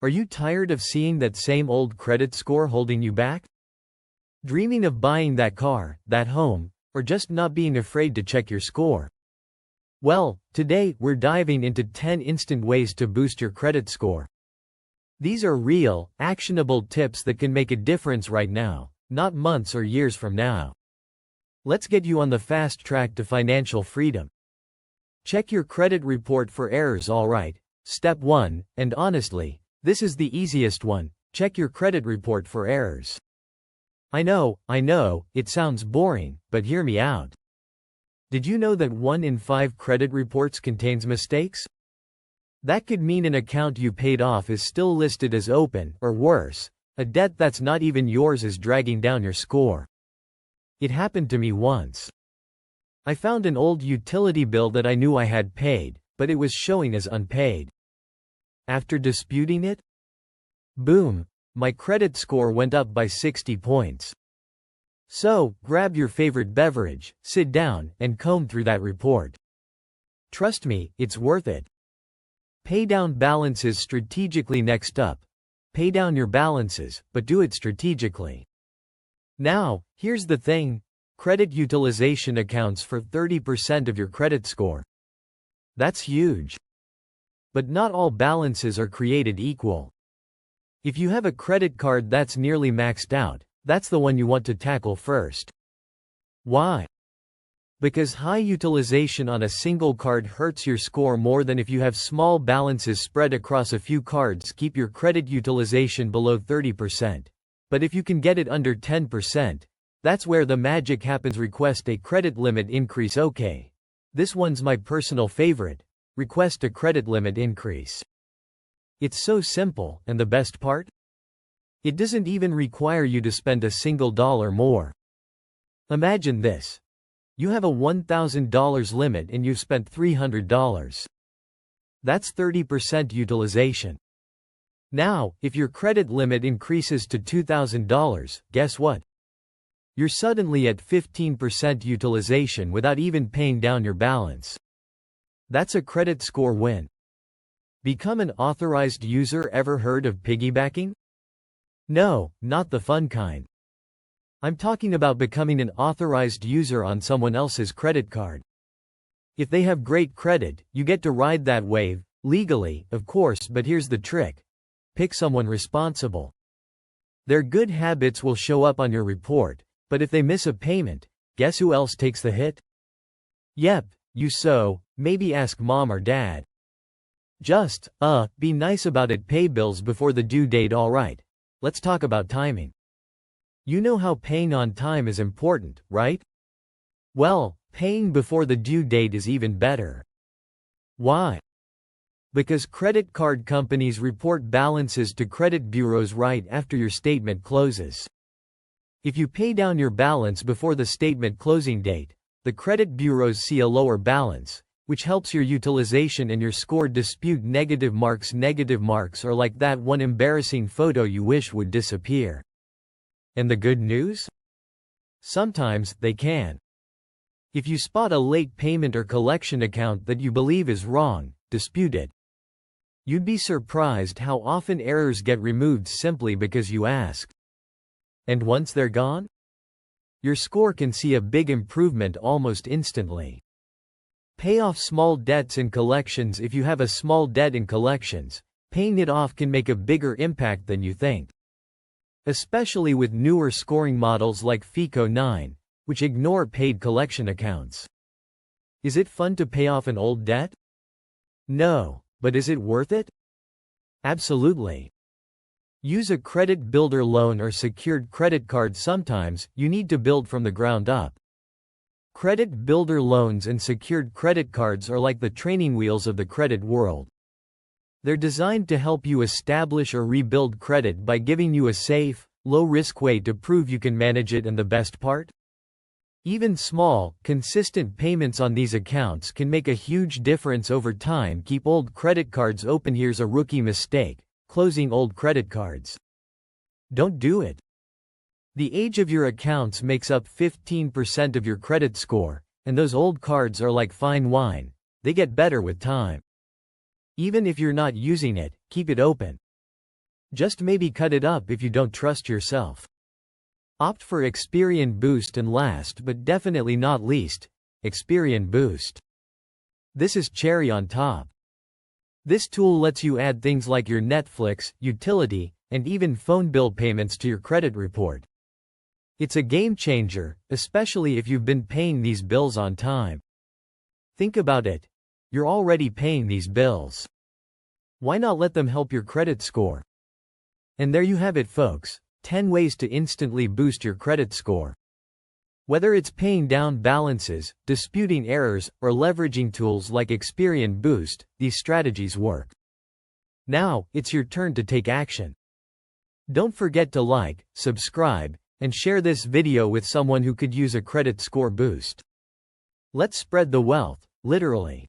Are you tired of seeing that same old credit score holding you back? Dreaming of buying that car, that home, or just not being afraid to check your score? Well, today we're diving into 10 instant ways to boost your credit score. These are real, actionable tips that can make a difference right now, not months or years from now. Let's get you on the fast track to financial freedom. Check your credit report for errors. Alright, step 1, and honestly, this is the easiest one: check your credit report for errors. I know, it sounds boring, but hear me out. Did you know that 1 in 5 credit reports contains mistakes? That could mean an account you paid off is still listed as open, or worse, a debt that's not even yours is dragging down your score. It happened to me once. I found an old utility bill that I knew I had paid, but it was showing as unpaid. After disputing it, boom, my credit score went up by 60 points. So, grab your favorite beverage, sit down, and comb through that report. Trust me, it's worth it. Pay down balances strategically. Next up, pay down your balances, but do it strategically. Now, here's the thing: credit utilization accounts for 30% of your credit score. That's huge. But not all balances are created equal. If you have a credit card that's nearly maxed out, that's the one you want to tackle first. Why? Because high utilization on a single card hurts your score more than if you have small balances spread across a few cards. Keep your credit utilization below 30%. But if you can get it under 10%, that's where the magic happens. Request a credit limit increase. Okay, this one's my personal favorite: request a credit limit increase. It's so simple, and the best part? It doesn't even require you to spend a single dollar more. Imagine this. You have a $1,000 limit and you've spent $300. That's 30% utilization. Now, if your credit limit increases to $2,000, guess what? You're suddenly at 15% utilization without even paying down your balance. That's a credit score win. Become an authorized user. Ever heard of piggybacking? No, not the fun kind. I'm talking about becoming an authorized user on someone else's credit card. If they have great credit, you get to ride that wave, legally, of course, but here's the trick: pick someone responsible. Their good habits will show up on your report, but if they miss a payment, guess who else takes the hit? Yep, you. So, maybe ask mom or dad. Just, be nice about it. Pay bills before the due date. Alright, let's talk about timing. You know how paying on time is important, right? Well, paying before the due date is even better. Why? Because credit card companies report balances to credit bureaus right after your statement closes. If you pay down your balance before the statement closing date, the credit bureaus see a lower balance, which helps your utilization and your score. Dispute negative marks. Negative marks are like that one embarrassing photo you wish would disappear. And the good news? Sometimes they can. If you spot a late payment or collection account that you believe is wrong, dispute it. You'd be surprised how often errors get removed simply because you asked. And once they're gone, your score can see a big improvement almost instantly. Pay off small debts in collections. If you have a small debt in collections, paying it off can make a bigger impact than you think. Especially with newer scoring models like FICO 9, which ignore paid collection accounts. Is it fun to pay off an old debt? No, but is it worth it? Absolutely. Use a credit builder loan or secured credit card. Sometimes you need to build from the ground up. Credit builder loans and secured credit cards are like the training wheels of the credit world. They're designed to help you establish or rebuild credit by giving you a safe, low-risk way to prove you can manage it. And the best part? Even small, consistent payments on these accounts can make a huge difference over time. Keep old credit cards open. Here's a rookie mistake: closing old credit cards. Don't do it. The age of your accounts makes up 15% of your credit score, and those old cards are like fine wine. They get better with time. Even if you're not using it, keep it open. Just maybe cut it up if you don't trust yourself. Opt for Experian Boost, and last but definitely not least, Experian Boost. This is cherry on top. This tool lets you add things like your Netflix, utility, and even phone bill payments to your credit report. It's a game changer, especially if you've been paying these bills on time. Think about it. You're already paying these bills. Why not let them help your credit score? And there you have it, folks. 10 ways to instantly boost your credit score. Whether it's paying down balances, disputing errors, or leveraging tools like Experian Boost, these strategies work. Now, it's your turn to take action. Don't forget to like, subscribe, and share this video with someone who could use a credit score boost. Let's spread the wealth, literally.